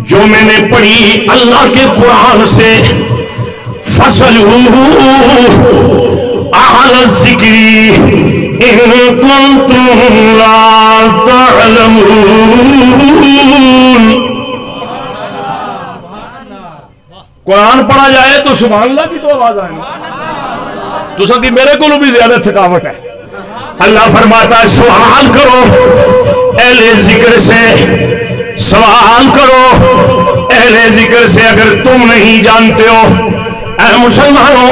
جو میں نے پڑھی اللہ کے قرآن سے، فَاسْأَلُوا أَهْلَ الذِّكْرِ إِن كُنتُمْ لَا تَعْلَمُونَ۔ قرآن پڑھا جائے تو سبحان اللہ کی تو آواز آئے، تو سکی میرے کو بھی زیادہ تھکاوٹ ہے۔ اللہ فرماتا ہے سوال کرو اہل ذکر سے، سوال کرو اہل ذکر سے اگر تم نہیں جانتے ہو۔ اے مسلمانوں،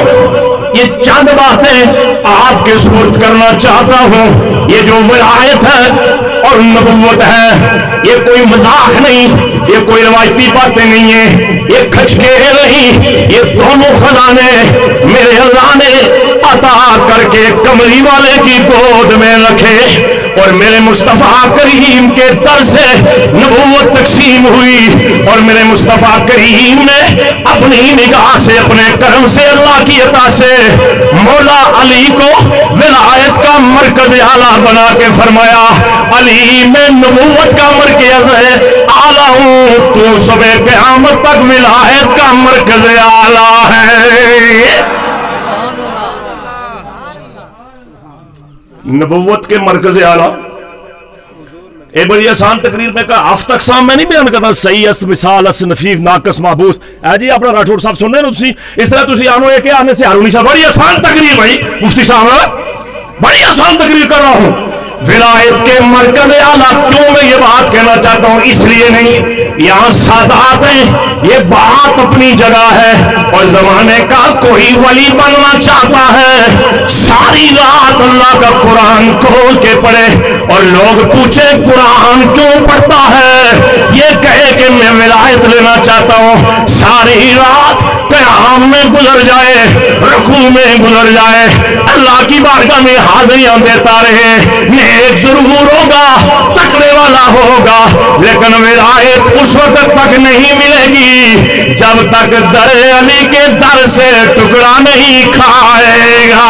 یہ چند باتیں آپ کے سپرد کرنا چاہتا ہوں۔ یہ جو ولایت ہے اور نبوت ہے، یہ کوئی مذاق نہیں، یہ کوئی روایتی باتیں نہیں ہیں، یہ کھچکے نہیں، یہ دونوں خزانے میرے اللہ نے عطا کر کے کملی والے کی گود میں رکھے، اور میرے مصطفیٰ کریم کے در سے نبوت تقسیم ہوئی، اور میرے مصطفیٰ کریم نے اپنی نگاہ سے، اپنے کرم سے، اللہ کی عطا سے مولا علی کو ولایت کا مرکز اعلیٰ بنا کے فرمایا علی میں نبوت کا مرکز اعلیٰ ہوں، تو صبح قیامت تک ولایت کا مرکز اعلیٰ ہے۔ نبوت کے مرکز اعلیٰ ایک بڑی آسان تقریر میں کہا آفت اقسام میں نہیں بیان کرنا، صحیح است مثال است نفیف ناقص محبوس۔ اے جی اپنا راٹھور صاحب سن رہے ہیں تسی، اس طرح تسی آنو ایک آنے سے ہارونی صاحب، بڑی آسان تقریر بھائی مفتی صاحب، بڑی آسان تقریر کر رہا ہوں۔ ولایت کے مرکز اعلیٰ کیوں میں یہ بات کہنا چاہتا ہوں؟ اس لیے نہیں، یہاں سادات ہیں، یہ بات اپنی جگہ ہے، اور زمانے کا کوئی ولی بننا چاہتا ہے ساری رات اللہ کا قرآن کھول کے پڑھے، اور لوگ پوچھے قرآن کیوں پڑھتا ہے، یہ کہے کہ میں ولایت لینا چاہتا ہوں، ساری رات قیام میں گزر جائے، رکوع میں گزر جائے، اللہ کی بارگاہ میں حاضریاں دیتا رہے، نیک ضرور ہوگا، تقوی والا ہوگا، لیکن ولایت اس وقت تک نہیں ملے گی جب تک در علی کے در سے ٹکڑا نہیں کھائے گا۔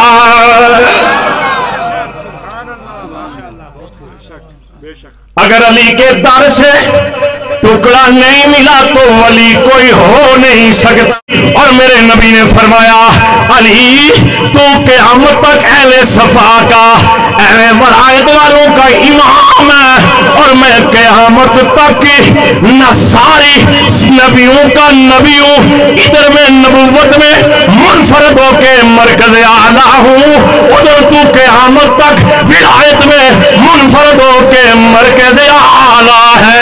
اگر علی کے در سے ٹکڑا نہیں ملا تو ولی کوئی ہو نہیں سکتا۔ اور میرے نبی نے فرمایا علی تو قیامت تک اہل صفا کا، اہل ولایت والوں کا امام ہے، اور میں قیامت تک نہ ساری نبیوں کا نبی ہوں، ادھر میں نبوت میں منفرد ہو کے مرکز اعلیٰ ہوں، ادھر تو قیامت تک ولایت میں منفرد ہو کے مرکز اعلیٰ ہے۔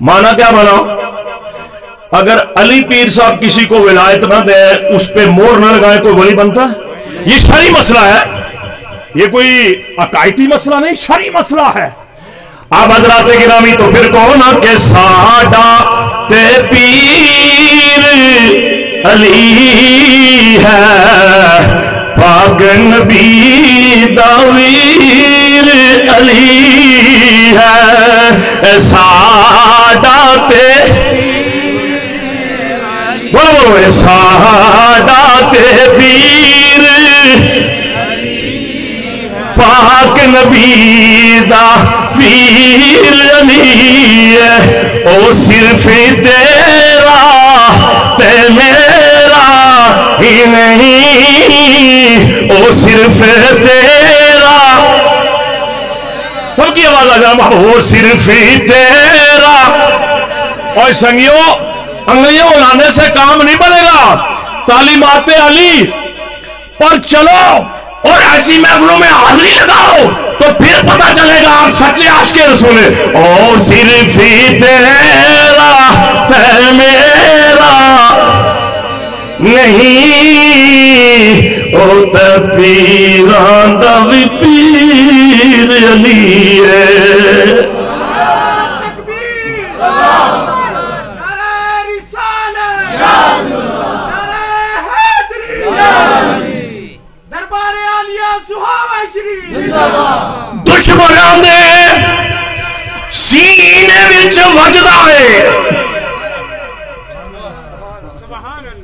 مانا کیا بنا؟ اگر علی پیر صاحب کسی کو ولایت نہ دے، اس پہ مور نہ لگائے، کوئی ولی بنتا ہے؟ یہ شرعی مسئلہ ہے، یہ کوئی عقائدی مسئلہ نہیں، شرعی مسئلہ ہے۔ آپ حضرات گرامی تو پھر کہو نا کہ ساڈا تے پیر علی ہے، پاک نبی دا ویر علی ہے، ساڈا تے بولو بولو ساڈا تے پیر پاک نبی دا ویر علی ہے، او صرف تیرا تے میرا ہی نہیں، او صرف تیرا، سب کی آواز آ جانا، وہ صرف تیرا۔ اور سنگیوں انگلیوں اڑانے سے کام نہیں بنے گا، تعلیمات علی پر چلو اور ایسی محفلوں میں حاضری لگاؤ تو پھر پتہ چلے گا آپ سچے عاشق رسول ہیں۔ اور صرف تیرا تے میرا نہیں، او تے پیران دا وی پیر علی ہے۔ دشمنوں دے سینے وچ وجدا ہے،